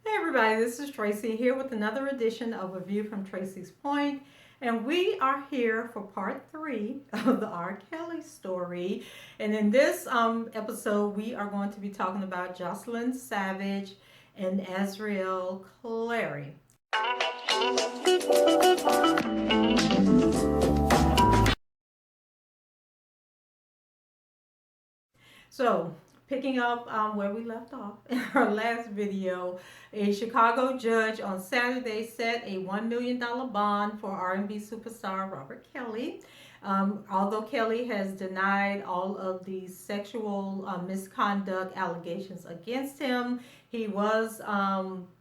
Hey everybody, this is Tracy here with another edition of A View from Tracy's Point, and we are here for part 3 of the R. Kelly story. And in this episode, we are going to be talking about Joycelyn Savage and Azriel Clary. So, picking up where we left off in our last video, a Chicago judge on Saturday set a $1 million bond for R&B superstar Robert Kelly. Although Kelly has denied all of the sexual misconduct allegations against him, he was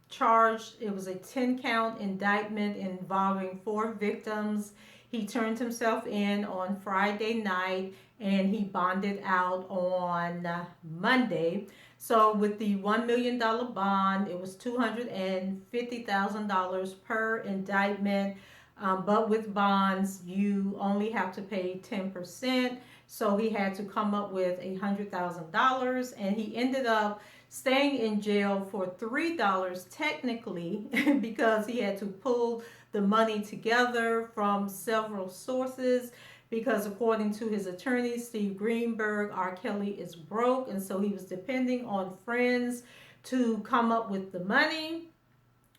charged. It was a 10-count indictment involving 4 victims. He turned himself in on Friday night and he bonded out on Monday. So with the $1 million bond, it was $250,000 per indictment. But with bonds, you only have to pay 10%. So he had to come up with $100,000, and he ended up staying in jail for $3 technically because he had to pull the money together from several sources, because according to his attorney Steve Greenberg, R. Kelly is broke, and so he was depending on friends to come up with the money.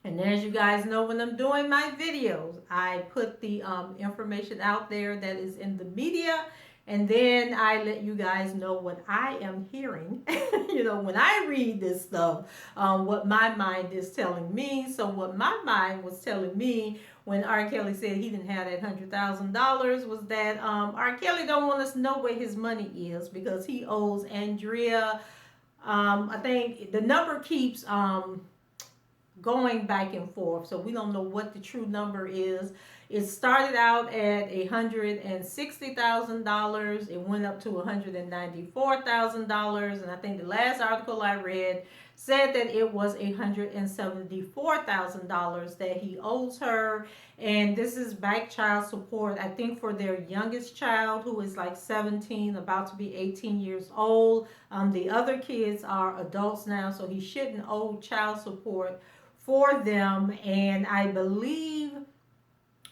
And as you guys know, when I'm doing my videos, I put the information out there that is in the media, and then I let you guys know what I am hearing. When I read this stuff, what my mind is telling me. So what my mind was telling me when R. Kelly said he didn't have that $100,000 was that R. Kelly don't want us to know where his money is because he owes Andrea. I think the number keeps going back and forth, so we don't know what the true number is. It started out at $160,000. It went up to $194,000, and I think the last article I read said that it was $174,000 that he owes her. And this is back child support, I think, for their youngest child, who is like 17, about to be 18 years old. The other kids are adults now, so he shouldn't owe child support for them. And I believe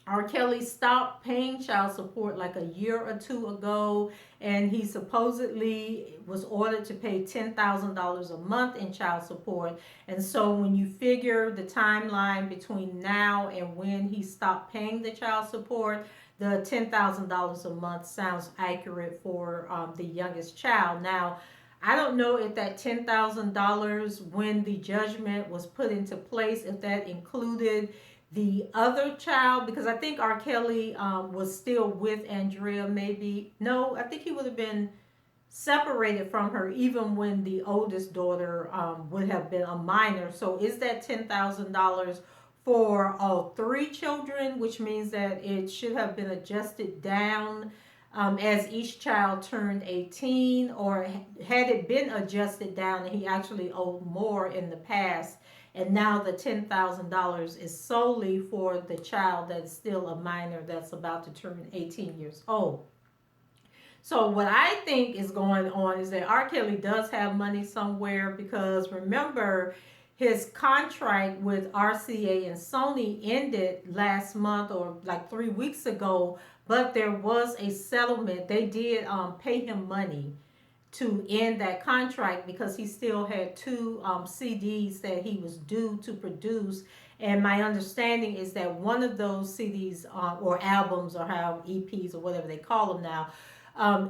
R. Kelly stopped paying child support like a year or two ago, and he supposedly was ordered to pay $10,000 a month in child support. And so when you figure the timeline between now and when he stopped paying the child support, the $10,000 a month sounds accurate for the youngest child. Now, I don't know if that $10,000, when the judgment was put into place, if that included the other child, because I think R. Kelly was still with Andrea, maybe. No, I think he would have been separated from her even when the oldest daughter would have been a minor. So is that $10,000 for all 3 children, which means that it should have been adjusted down as each child turned 18, or had it been adjusted down and he actually owed more in the past, and now the $10,000 is solely for the child that is still a minor that's about to turn 18 years old. So what I think is going on is that R. Kelly does have money somewhere, because remember, his contract with RCA and Sony ended last month or like 3 weeks ago, but there was a settlement. They did pay him money to end that contract because he still had 2 CDs that he was due to produce. And my understanding is that one of those CDs or albums, or how EPs or whatever they call them now,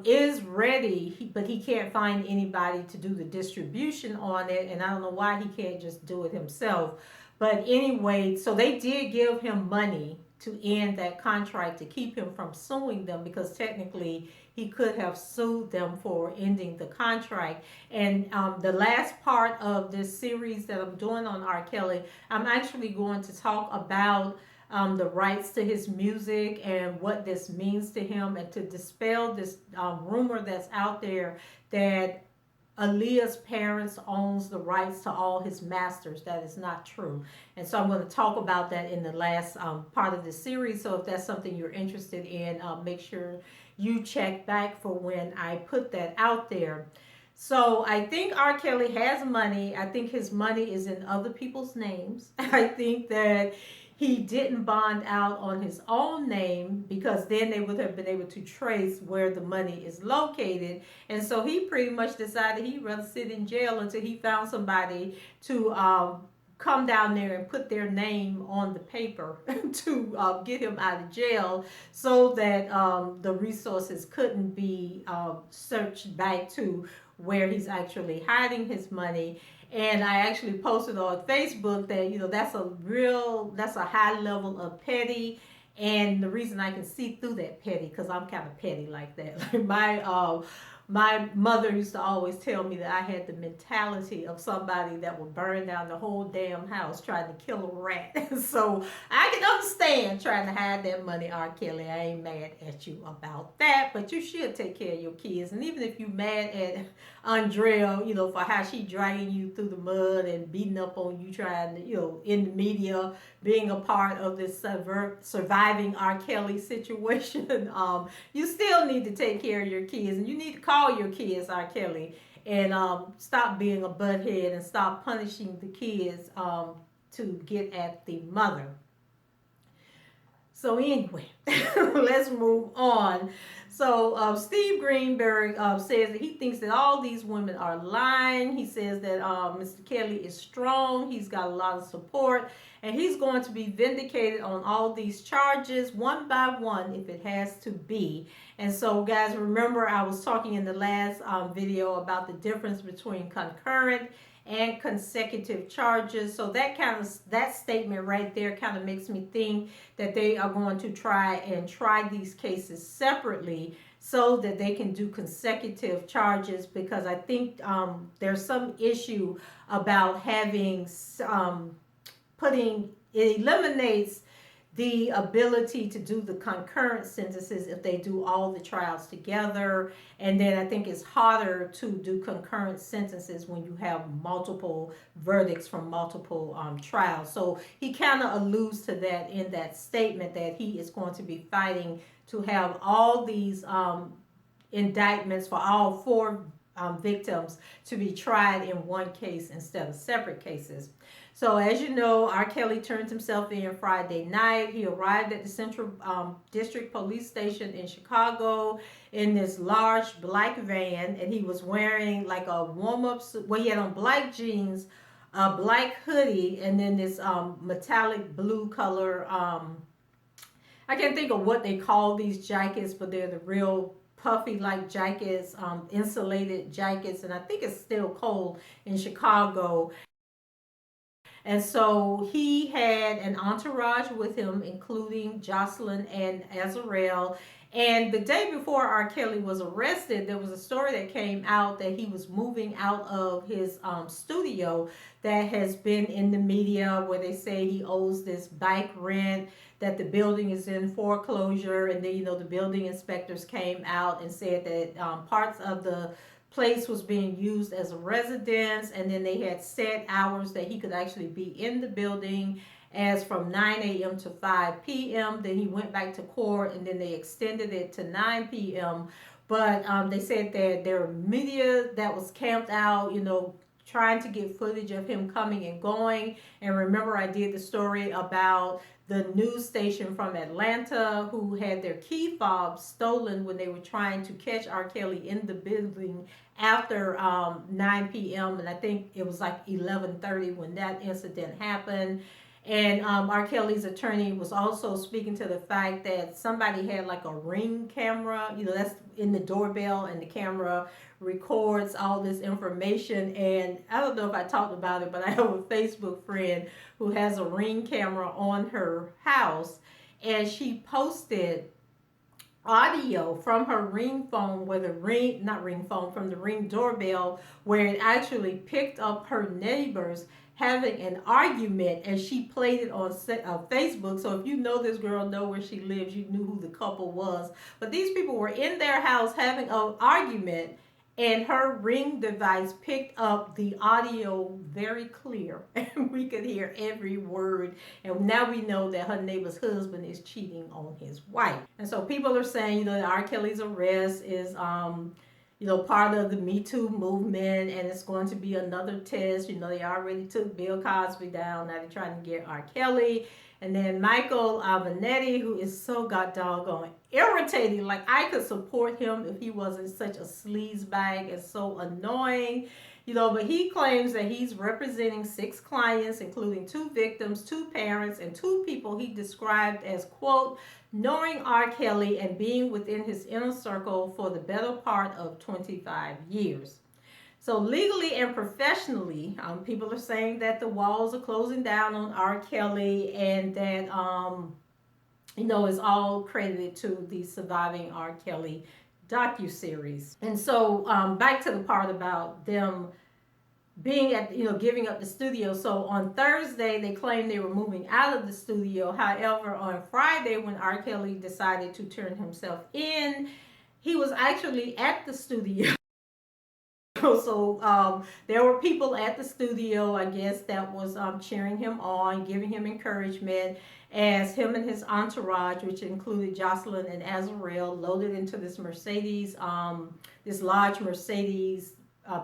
is ready, but he can't find anybody to do the distribution on it, and I don't know why he can't just do it himself. But anyway, so they did give him money to end that contract to keep him from suing them, because technically he could have sued them for ending the contract. And the last part of this series that I'm doing on R. Kelly, I'm actually going to talk about the rights to his music and what this means to him, and to dispel this rumor that's out there that Aaliyah's parents owns the rights to all his masters. That is not true. And so I'm going to talk about that in the last part of the series. So if that's something you're interested in, make sure you check back for when I put that out there. So I think R. Kelly has money. I think his money is in other people's names. I think that he didn't bond out on his own name because then they would have been able to trace where the money is located. And so he pretty much decided he'd rather sit in jail until he found somebody to come down there and put their name on the paper to get him out of jail so that the resources couldn't be searched back to where he's actually hiding his money. And I actually posted on Facebook that, that's a high level of petty. And the reason I can see through that petty, because I'm kind of petty like that. Like my mother used to always tell me that I had the mentality of somebody that would burn down the whole damn house trying to kill a rat. So I can understand trying to hide that money, R. Kelly. I ain't mad at you about that, but you should take care of your kids. And even if you mad at Andrea, for how she dragging you through the mud and beating up on you, trying to, in the media, being a part of this surviving R. Kelly situation, you still need to take care of your kids, and you need to call your kids R. Kelly and stop being a butthead and stop punishing the kids to get at the mother. So anyway, let's move on. So Steve Greenberg says that he thinks that all these women are lying. He says that Mr. Kelly is strong. He's got a lot of support. And he's going to be vindicated on all these charges one by one if it has to be. And so, guys, remember I was talking in the last video about the difference between concurrent and consecutive charges. So that statement right there kind of makes me think that they are going to try these cases separately so that they can do consecutive charges, because I think there's some issue about having it eliminates the ability to do the concurrent sentences if they do all the trials together. And then I think it's harder to do concurrent sentences when you have multiple verdicts from multiple trials. So he kind of alludes to that in that statement, that he is going to be fighting to have all these indictments for all four victims to be tried in one case instead of separate cases. So as you know, R. Kelly turned himself in Friday night. He arrived at the Central District Police Station in Chicago in this large black van, and he was wearing like a warm-up suit. Well, he had on black jeans, a black hoodie, and then this metallic blue color. I can't think of what they call these jackets, but they're the real puffy like jackets, insulated jackets, and I think it's still cold in Chicago. And so he had an entourage with him, including Joycelyn and Azriel. And the day before R. Kelly was arrested, there was a story that came out that he was moving out of his studio that has been in the media, where they say he owes this bike rent, that the building is in foreclosure. And then, the building inspectors came out and said that parts of the place was being used as a residence, and then they had set hours that he could actually be in the building, as from 9 a.m. to 5 p.m. Then he went back to court, and then they extended it to 9 p.m. But they said that there were media that was camped out, trying to get footage of him coming and going. And remember, I did the story about the news station from Atlanta who had their key fobs stolen when they were trying to catch R. Kelly in the building after 9 p.m. And I think it was like 11:30 when that incident happened. And R. Kelly's attorney was also speaking to the fact that somebody had like a Ring camera, that's in the doorbell, and the camera records all this information. And I don't know if I talked about it, but I have a Facebook friend who has a Ring camera on her house, and she posted audio from her Ring phone, where from the Ring doorbell, where it actually picked up her neighbors having an argument, and she played it on Facebook. So if you know this girl, know where she lives, you knew who the couple was. But these people were in their house having an argument, and her Ring device picked up the audio very clear, and we could hear every word. And now we know that her neighbor's husband is cheating on his wife. And so people are saying, that R. Kelly's arrest is part of the Me Too movement, and it's going to be another test. They already took Bill Cosby down. Now they're trying to get R. Kelly. And then Michael Alvanetti, who is so god doggone irritating. Like, I could support him if he wasn't such a sleaze bag and so annoying. But he claims that he's representing 6 clients, including 2 victims, 2 parents, and 2 people he described as, quote, knowing R. Kelly and being within his inner circle for the better part of 25 years. So legally and professionally, people are saying that the walls are closing down on R. Kelly, and that it's all credited to the Surviving R. Kelly docuseries. And so back to the part about them being at giving up the studio. So on Thursday they claimed they were moving out of the studio. However, on Friday, when R. Kelly decided to turn himself in, he was actually at the studio. So there were people at the studio, I guess, that was cheering him on, giving him encouragement, as him and his entourage, which included Joycelyn and Azriel, loaded into this Mercedes, this large Mercedes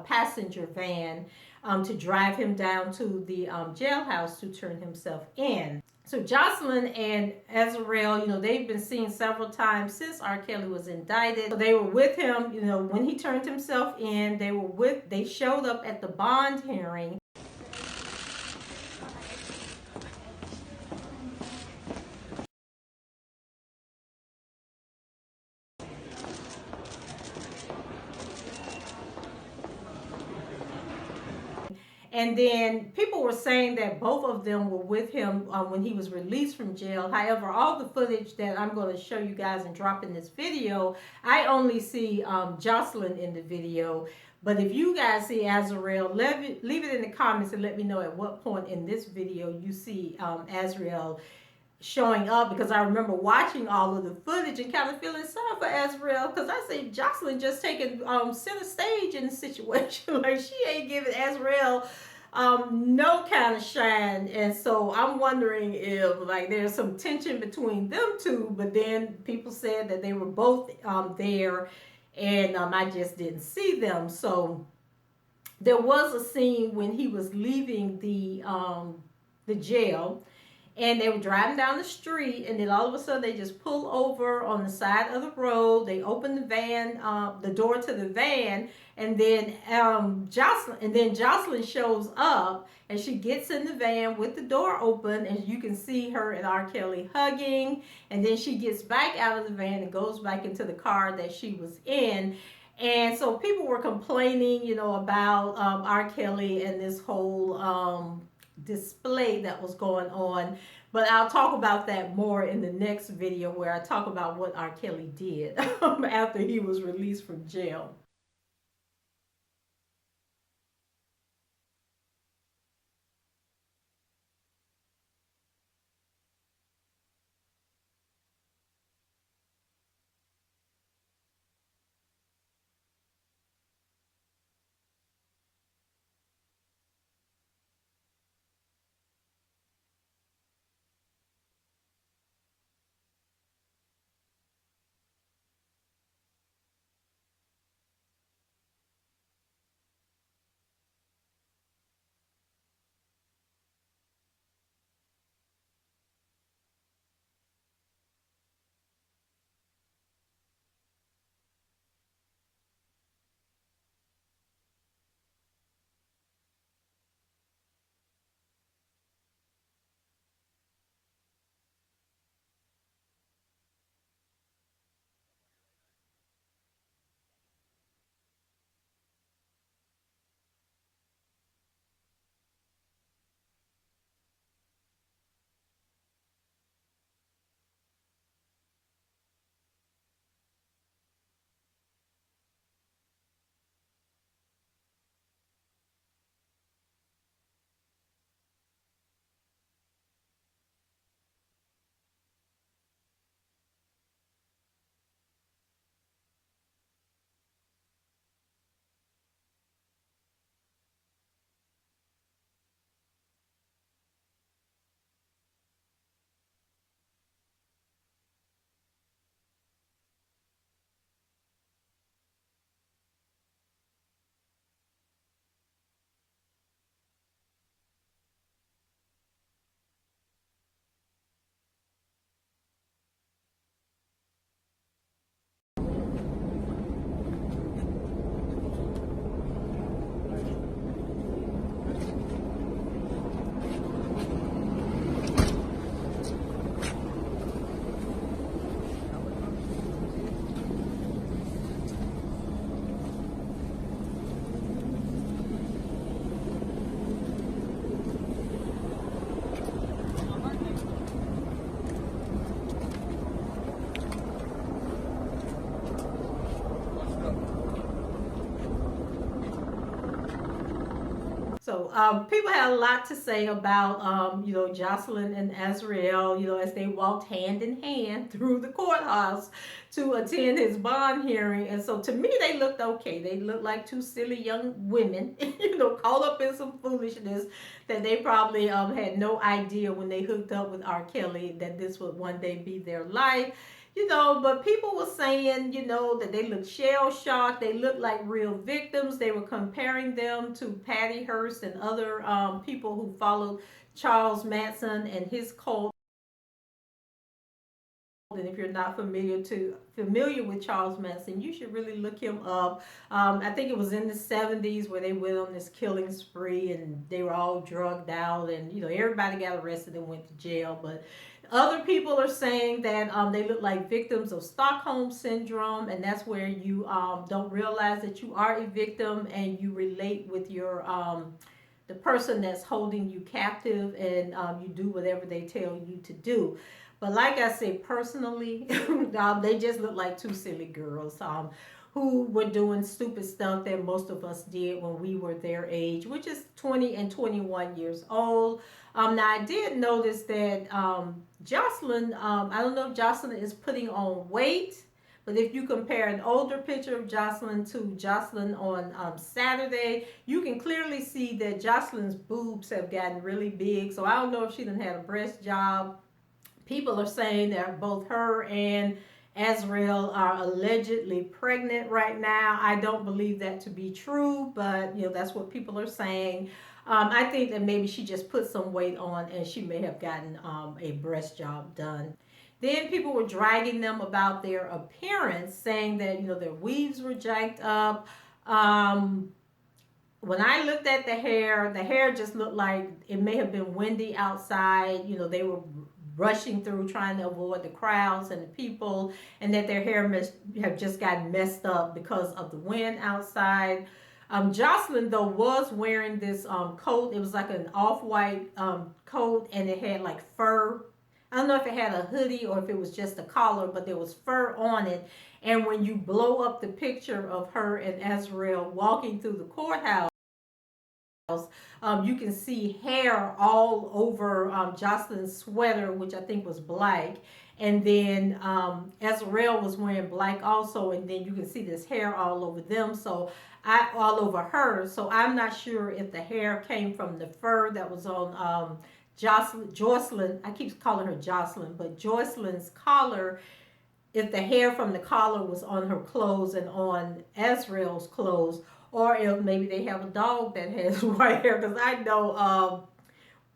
passenger van, to drive him down to the jailhouse to turn himself in. So Joycelyn and Azriel, they've been seen several times since R. Kelly was indicted. So they were with him, when he turned himself in. They showed up at the bond hearing. And then people were saying that both of them were with him when he was released from jail. However, all the footage that I'm going to show you guys and drop in this video, I only see Joycelyn in the video. But if you guys see Azriel, leave it in the comments and let me know at what point in this video you see Azriel showing up, because I remember watching all of the footage and kind of feeling sorry for Azriel, because I see Joycelyn just taking center stage in the situation. Like, she ain't giving Azriel no kind of shine. And so I'm wondering if like there's some tension between them two, but then people said that they were both there, and I just didn't see them. So there was a scene when he was leaving the jail, and they were driving down the street, and then all of a sudden they just pull over on the side of the road. They open the van, the door to the van, and then Joycelyn shows up, and she gets in the van with the door open, and you can see her and R. Kelly hugging. And then she gets back out of the van and goes back into the car that she was in. And so people were complaining, about R. Kelly and this whole display that was going on. But I'll talk about that more in the next video, where I talk about what R. Kelly did after he was released from jail. People had a lot to say about, Joycelyn and Azriel, as they walked hand in hand through the courthouse to attend his bond hearing. And so to me, they looked okay. They looked like two silly young women, caught up in some foolishness that they probably had no idea when they hooked up with R. Kelly that this would one day be their life. But people were saying, that they looked shell shocked. They looked like real victims. They were comparing them to Patty Hearst and other people who followed Charles Manson and his cult. And if you're not familiar with Charles Manson, you should really look him up. I think it was in the 70s where they went on this killing spree and they were all drugged out, and everybody got arrested and went to jail. But other people are saying that they look like victims of Stockholm syndrome, and that's where you don't realize that you are a victim and you relate with your the person that's holding you captive, and you do whatever they tell you to do. But like I said, personally, they just look like two silly girls who were doing stupid stuff that most of us did when we were their age, which is 20 and 21 years old. Now, I did notice that Joycelyn, I don't know if Joycelyn is putting on weight, but if you compare an older picture of Joycelyn to Joycelyn on Saturday, you can clearly see that Joycelyn's boobs have gotten really big. So I don't know if she done had a breast job. People are saying that both her and Azriel are allegedly pregnant right now. I don't believe that to be true, but that's what people are saying. I think that maybe she just put some weight on and she may have gotten a breast job done. Then people were dragging them about their appearance, saying that their weaves were jacked up. When I looked at the hair just looked like it may have been windy outside. They were rushing through trying to avoid the crowds and the people, and that their hair must have just gotten messed up because of the wind outside. Joycelyn, though, was wearing this coat. It was like an off-white coat, and it had like fur. I don't know if it had a hoodie or if it was just a collar, but there was fur on it. And when you blow up the picture of her and Azriel walking through the courthouse, you can see hair all over Joycelyn's sweater, which I think was black. And then Azriel was wearing black also, and then you can see this hair all over them. All over her. So I'm not sure if the hair came from the fur that was on Joycelyn. I keep calling her Joycelyn, but Joycelyn's collar. If the hair from the collar was on her clothes and on Azriel's clothes, or if maybe they have a dog that has white hair, because I know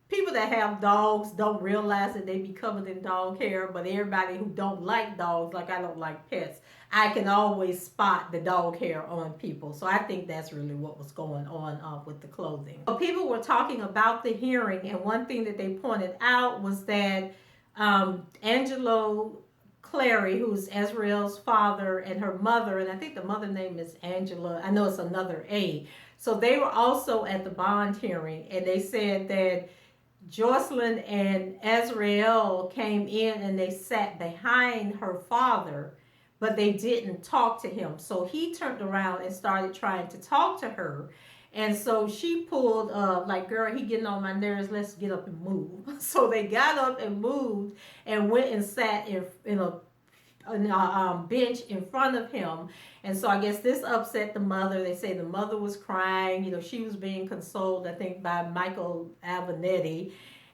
people that have dogs don't realize that they be covered in dog hair, but everybody who don't like dogs, like I don't like pets, I can always spot the dog hair on people. So I think that's really what was going on with the clothing. So people were talking about the hearing, and one thing that they pointed out was that Angelo Clary, who's Azriel's father, and her mother, and I think the mother name is Angela. I know it's another A. So they were also at the bond hearing, and they said that Joycelyn and Azriel came in and they sat behind her father, but they didn't talk to him. So he turned around and started trying to talk to her. And so she pulled like, girl, he getting on my nerves. Let's get up and move. So they got up and moved and went and sat in a bench in front of him. And so I guess this upset the mother. They say the mother was crying. She was being consoled, I think, by Michael Avenatti.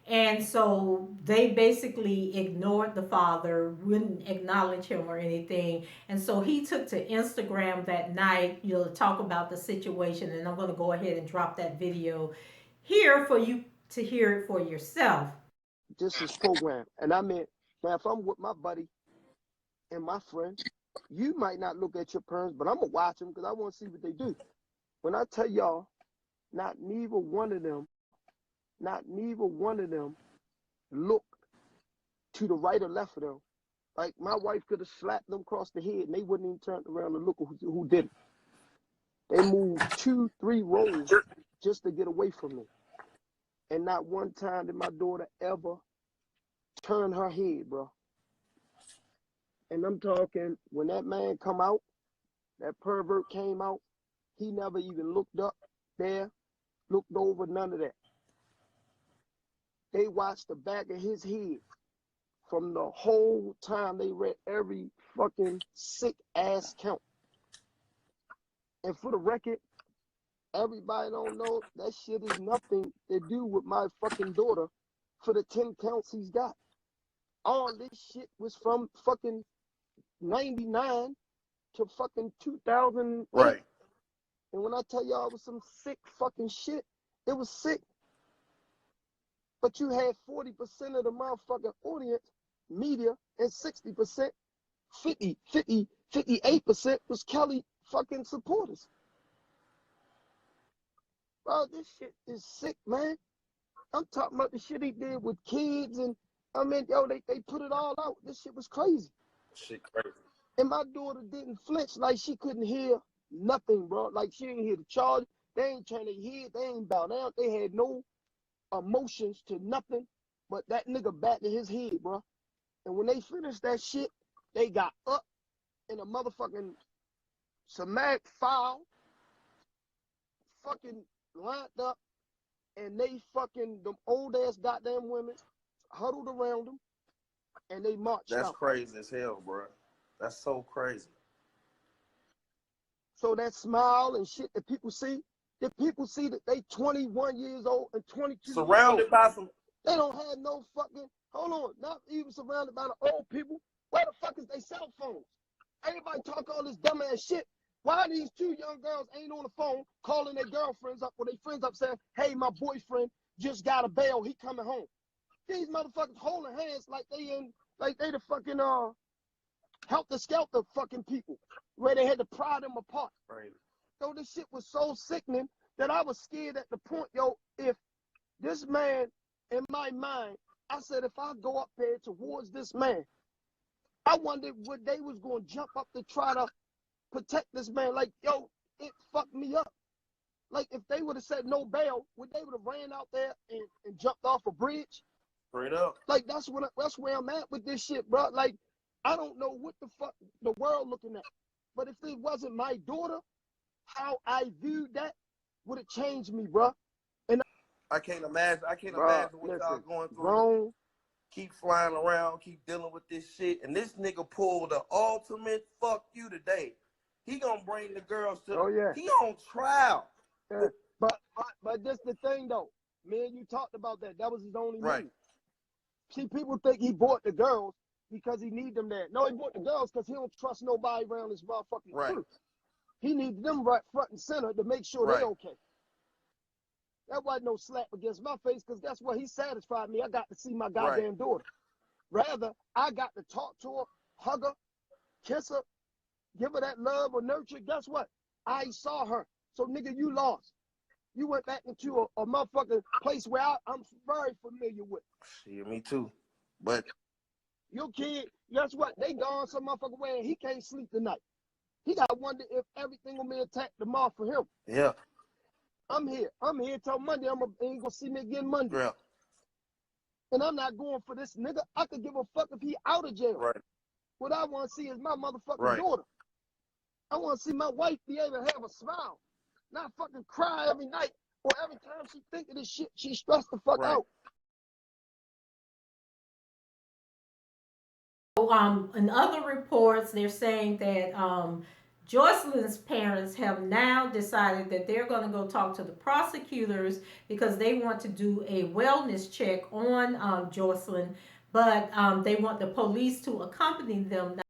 And so they basically ignored the father, wouldn't acknowledge him or anything. And so he took to Instagram that night, to talk about the situation. And I'm going to go ahead and drop that video here for you to hear it for yourself. This is programmed. And I mean, now if I'm with my buddy and my friend, you might not look at your parents, but I'm going to watch them because I want to see what they do. When I tell y'all, neither one of them looked to the right or left of them. Like, my wife could have slapped them across the head and they wouldn't even turn around and look who did it. They moved 2-3 rows just to get away from me. And not one time did my daughter ever turn her head, bro. And I'm talking, when that man come out, that pervert came out, he never even looked up there, looked over, none of that. They watched the back of his head from the whole time. They read every fucking sick ass count. And for the record, everybody don't know that shit is nothing to do with my fucking daughter for the 10 counts he's got. All this shit was from fucking 99 to fucking 2008. Right. And when I tell y'all it was some sick fucking shit, it was sick. But you had 40% of the motherfucking audience, media, and 60%, 58% was Kelly fucking supporters. Bro, this shit is sick, man. I'm talking about the shit he did with kids, and I mean, yo, they put it all out. This shit was crazy. Shit crazy. And my daughter didn't flinch, like she couldn't hear nothing, bro. Like she didn't hear the charge. They ain't turn their head. They ain't bow down. They had no emotions to nothing but that nigga back to his head, bro. And when they finished that shit, they got up in a motherfucking somatic file, fucking lined up, and they fucking, them old ass goddamn women huddled around them, and they marched That's out. crazy as hell, bro. That's so crazy. So that smile and shit that people see, that people see that they 21 years old and 22 Surrounded years old. by some. They don't have no fucking, hold on, not even surrounded by the old people. Where the fuck is they cell phones? Everybody talk all this dumb ass shit. Why these two young girls ain't on the phone calling their girlfriends up or their friends up saying, hey, my boyfriend just got a bail, he coming home. These motherfuckers holding hands like they the fucking helter skelter fucking people where they had to pry them apart. Right. So this shit was so sickening that I was scared at the point, yo, if this man, in my mind, I said, if I go up there towards this man, I wondered what they was going to jump up to try to protect this man. Like, yo, it fucked me up. Like, if they would have said no bail, would they would have ran out there and jumped off a bridge? Straight up. Like, that's where I'm at with this shit, bro. Like, I don't know what the fuck the world looking at. But if it wasn't my daughter, how I viewed that would have changed me, bro. And I can't imagine bro, what listen, y'all going through. grown, Keep flying around, keep dealing with this shit. And this nigga pulled the ultimate fuck you today. He gonna bring the girls to he on trial. Yeah. But this the thing though. Me and you talked about that. That was his only Right. move. See, people think he bought the girls because he need them there. No, he bought the girls because he don't trust nobody around his motherfucking crew. He needs them right front and center to make sure they okay. That wasn't no slap against my face because guess what? He satisfied me. I got to see my goddamn daughter. Rather, I got to talk to her, hug her, kiss her, give her that love or nurture. Guess what? I saw her. So, nigga, you lost. You went back into a motherfucking place where I'm very familiar with. Shit, me too. But your kid, guess what? They gone some motherfucking way and he can't sleep tonight. He got to wonder if everything will be intact tomorrow for him. Yeah. I'm here till Monday. Ain't gonna see me again Monday. Yeah. And I'm not going for this nigga. I could give a fuck if he out of jail. Right. What I want to see is my motherfucking daughter. I want to see my wife be able to have a smile, not fucking cry every night or every time she think of this shit, she stressed the fuck out. In other reports, they're saying that Joycelyn's parents have now decided that they're going to go talk to the prosecutors because they want to do a wellness check on Joycelyn, but they want the police to accompany them.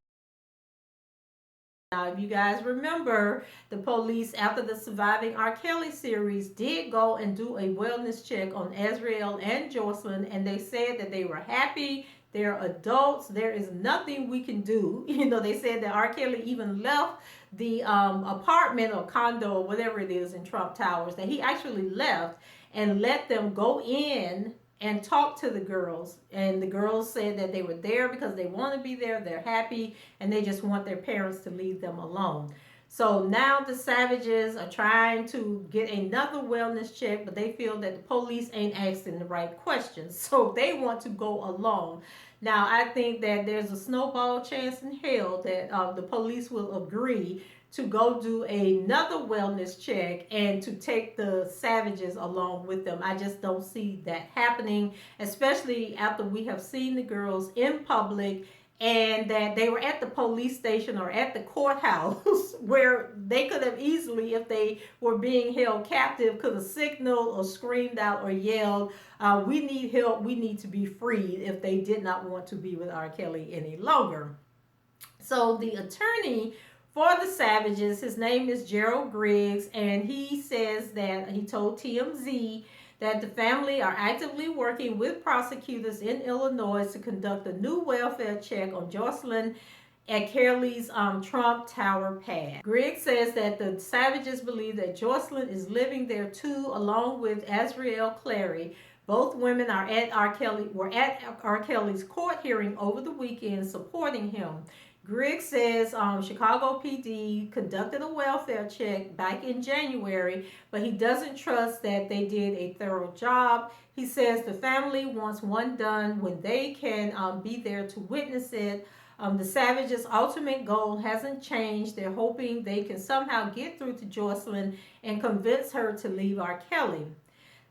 Now, if you guys remember, the police, after the Surviving R. Kelly series, did go and do a wellness check on Azriel and Joycelyn, and they said that they were happy. They're adults. There is nothing we can do. You know, they said that R. Kelly even left the apartment or condo or whatever it is in Trump Towers, that he actually left and let them go in and talk to the girls. And the girls said that they were there because they want to be there, they're happy, and they just want their parents to leave them alone. So now the Savages are trying to get another wellness check, but they feel that the police ain't asking the right questions. So they want to go along. Now, I think that there's a snowball chance in hell that the police will agree to go do another wellness check and to take the Savages along with them. I just don't see that happening, especially after we have seen the girls in public and that they were at the police station or at the courthouse where they could have easily, if they were being held captive, could have signaled or screamed out or yelled, we need help, we need to be freed, if they did not want to be with R. Kelly any longer. So the attorney for the Savages, his name is Gerald Griggs, and he says that he told TMZ that the family are actively working with prosecutors in Illinois to conduct a new welfare check on Joycelyn at Kelly's Trump Tower pad. Griggs says that the Savages believe that Joycelyn is living there too, along with Azriel Clary. Both women are at were at R. Kelly's court hearing over the weekend supporting him. Griggs says Chicago PD conducted a welfare check back in January, but he doesn't trust that they did a thorough job. He says the family wants one done when they can be there to witness it. The Savages' ultimate goal hasn't changed. They're hoping they can somehow get through to Joycelyn and convince her to leave R. Kelly.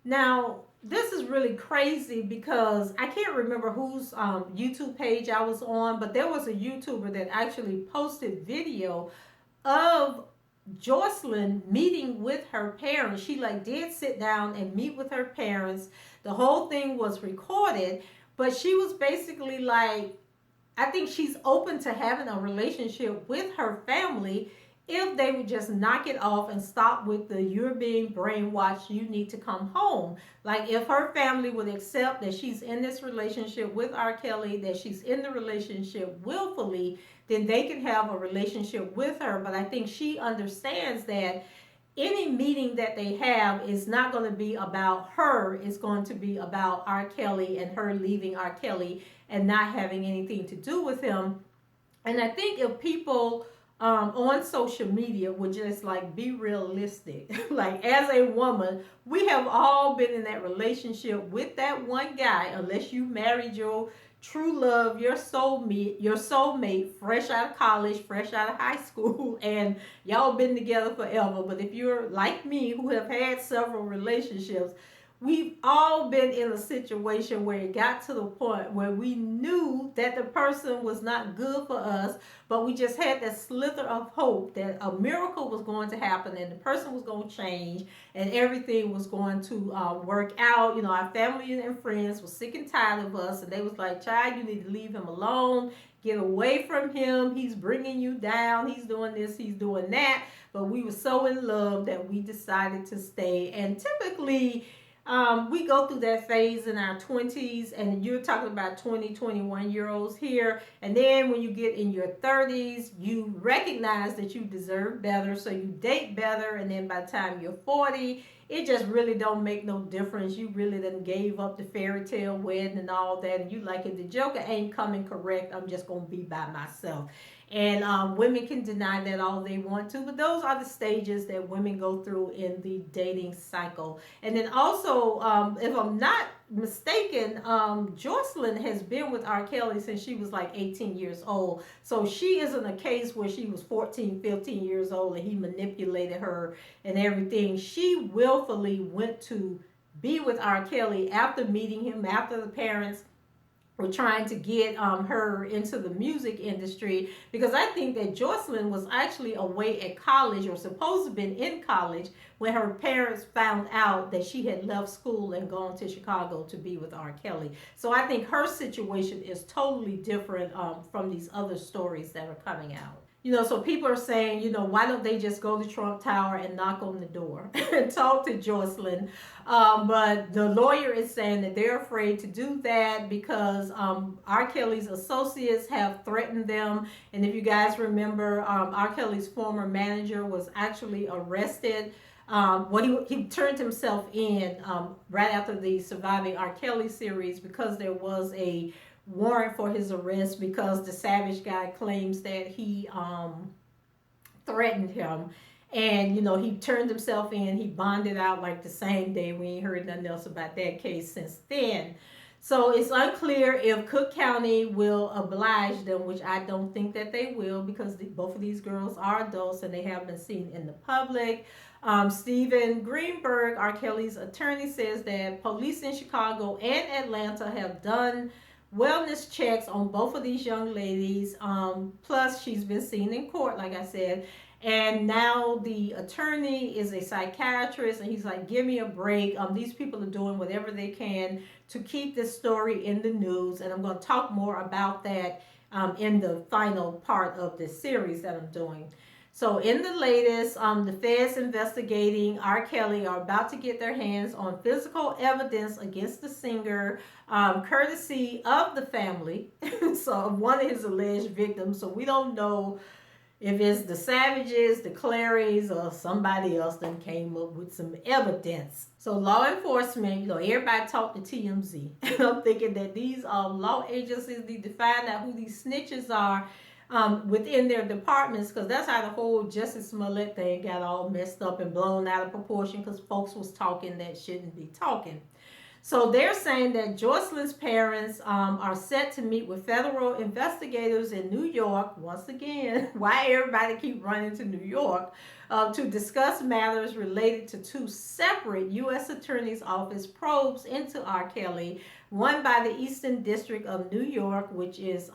Now, this is really crazy because I can't remember whose YouTube page I was on, but there was a YouTuber that actually posted video of Joycelyn meeting with her parents. She like did sit down and meet with her parents. The whole thing was recorded, but she was basically like, I think she's open to having a relationship with her family if they would just knock it off and stop with the you're being brainwashed, you need to come home. Like if her family would accept that she's in this relationship with R. Kelly, that she's in the relationship willfully, then they can have a relationship with her. But I think she understands that any meeting that they have is not going to be about her. It's going to be about R. Kelly and her leaving R. Kelly and not having anything to do with him. And I think if people on social media would just like be realistic. Like as a woman, we have all been in that relationship with that one guy, unless you married your true love, your soulmate, fresh out of college, fresh out of high school, and y'all been together forever. But if you're like me, who have had several relationships, we've all been in a situation where it got to the point where we knew that the person was not good for us, but we just had that slither of hope that a miracle was going to happen and the person was going to change and everything was going to work out. You know, our family and friends were sick and tired of us, and they was like, child, you need to leave him alone. Get away from him. He's bringing you down. He's doing this. He's doing that. But we were so in love that we decided to stay. And typically, we go through that phase in our 20s, and you're talking about 20, 21-year-olds here. And then when you get in your 30s, you recognize that you deserve better, so you date better. And then by the time you're 40, it just really don't make no difference. You really done gave up the fairy tale wedding and all that, and you like, if the joker ain't coming correct, I'm just gonna be by myself. And women can deny that all they want to, but those are the stages that women go through in the dating cycle. And then also, if I'm not mistaken, Joycelyn has been with R. Kelly since she was like 18 years old. So she isn't a case where she was 14, 15 years old and he manipulated her and everything. She willfully went to be with R. Kelly after meeting him, after the parents were trying to get her into the music industry, because I think that Joycelyn was actually away at college, or supposed to have been in college, when her parents found out that she had left school and gone to Chicago to be with R. Kelly. So I think her situation is totally different from these other stories that are coming out. You know, so people are saying, you know, why don't they just go to Trump Tower and knock on the door and talk to Joycelyn? But the lawyer is saying that they're afraid to do that because R. Kelly's associates have threatened them. And if you guys remember, R. Kelly's former manager was actually arrested. He turned himself in right after the Surviving R. Kelly series, because there was a warrant for his arrest, because the Savage guy claims that he threatened him. And, you know, he turned himself in. He bonded out like the same day. We ain't heard nothing else about that case since then. So it's unclear if Cook County will oblige them, which I don't think that they will, because both of these girls are adults and they have been seen in the public. Stephen Greenberg, R. Kelly's attorney, says that police in Chicago and Atlanta have done wellness checks on both of these young ladies. Plus, she's been seen in court, like I said. And now the attorney is a psychiatrist, and he's like, give me a break. These people are doing whatever they can to keep this story in the news. And I'm going to talk more about that in the final part of this series that I'm doing. So in the latest, the feds investigating R. Kelly are about to get their hands on physical evidence against the singer, courtesy of the family, so of one of his alleged victims. So we don't know if it's the Savages, the Clarys, or somebody else that came up with some evidence. So law enforcement, everybody talk to TMZ. And I'm thinking that these law agencies need to find out who these snitches are within their departments, because that's how the whole Justice Smollett thing got all messed up and blown out of proportion, because folks was talking that shouldn't be talking. So they're saying that Joycelyn's parents are set to meet with federal investigators in New York. Once again, why everybody keep running to New York, to discuss matters related to two separate U.S. Attorney's Office probes into R. Kelly, one by the Eastern District of New York, which is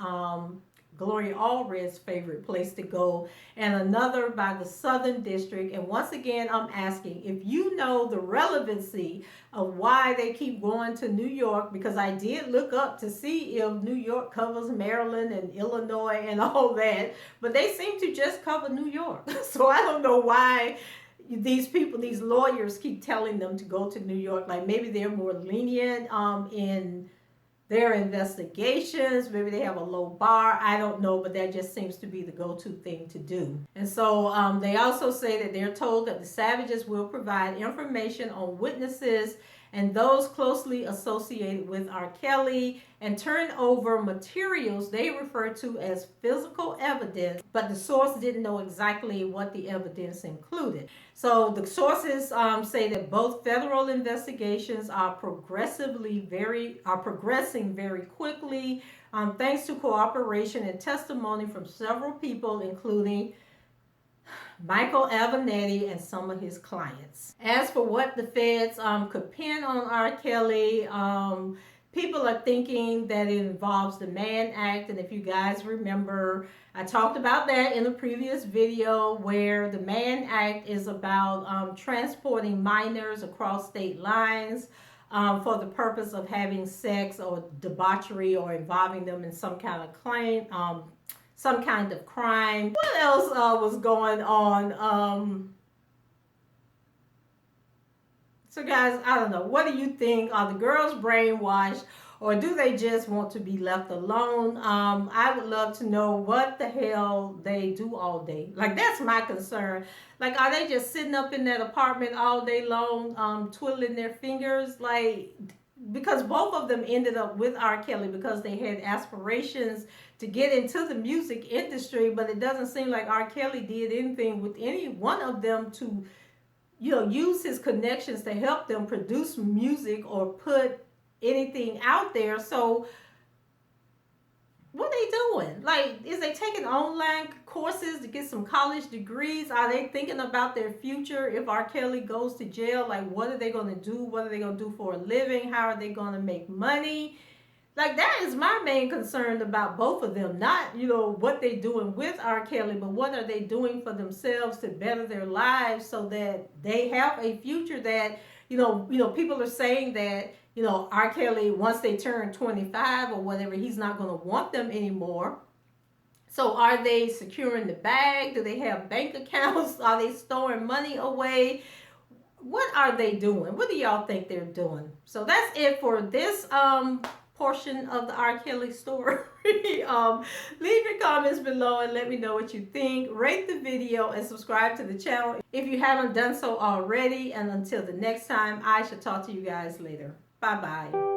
Gloria Allred's favorite place to go, and another by the Southern District. And once again, I'm asking if you know the relevancy of why they keep going to New York, because I did look up to see if New York covers Maryland and Illinois and all that, but they seem to just cover New York. So I don't know why these people, these lawyers, keep telling them to go to New York. Like maybe they're more lenient in their investigations, maybe they have a low bar, I don't know, but that just seems to be the go-to thing to do. And so they also say that they're told that the Savages will provide information on witnesses and those closely associated with R. Kelly and turn over materials they refer to as physical evidence, but the source didn't know exactly what the evidence included. So the sources say that both federal investigations are progressing very quickly, thanks to cooperation and testimony from several people, including Michael Avenatti and some of his clients. As for what the feds could pin on R. Kelly, people are thinking that it involves the Mann Act. And if you guys remember, I talked about that in a previous video, where the Mann Act is about transporting minors across state lines for the purpose of having sex or debauchery or involving them in some kind of some kind of crime. What else was going on? So guys, I don't know. What do you think? Are the girls brainwashed, or do they just want to be left alone? I would love to know what the hell they do all day. Like, that's my concern. Like, are they just sitting up in that apartment all day long, twiddling their fingers? Like, because both of them ended up with R. Kelly because they had aspirations to get into the music industry, but it doesn't seem like R. Kelly did anything with any one of them to, use his connections to help them produce music or put anything out there. So what are they doing? Like, is they taking online courses to get some college degrees? Are they thinking about their future if R. Kelly goes to jail? Like, what are they going to do? What are they going to do for a living? How are they going to make money? Like, that is my main concern about both of them. Not, what they're doing with R. Kelly, but what are they doing for themselves to better their lives so that they have a future that, people are saying that, R. Kelly, once they turn 25 or whatever, he's not going to want them anymore. So are they securing the bag? Do they have bank accounts? Are they storing money away? What are they doing? What do y'all think they're doing? So that's it for this portion of the R. Kelly story. Leave your comments below and let me know what you think. Rate the video and subscribe to the channel if you haven't done so already. And until the next time, I shall talk to you guys later. Bye-bye.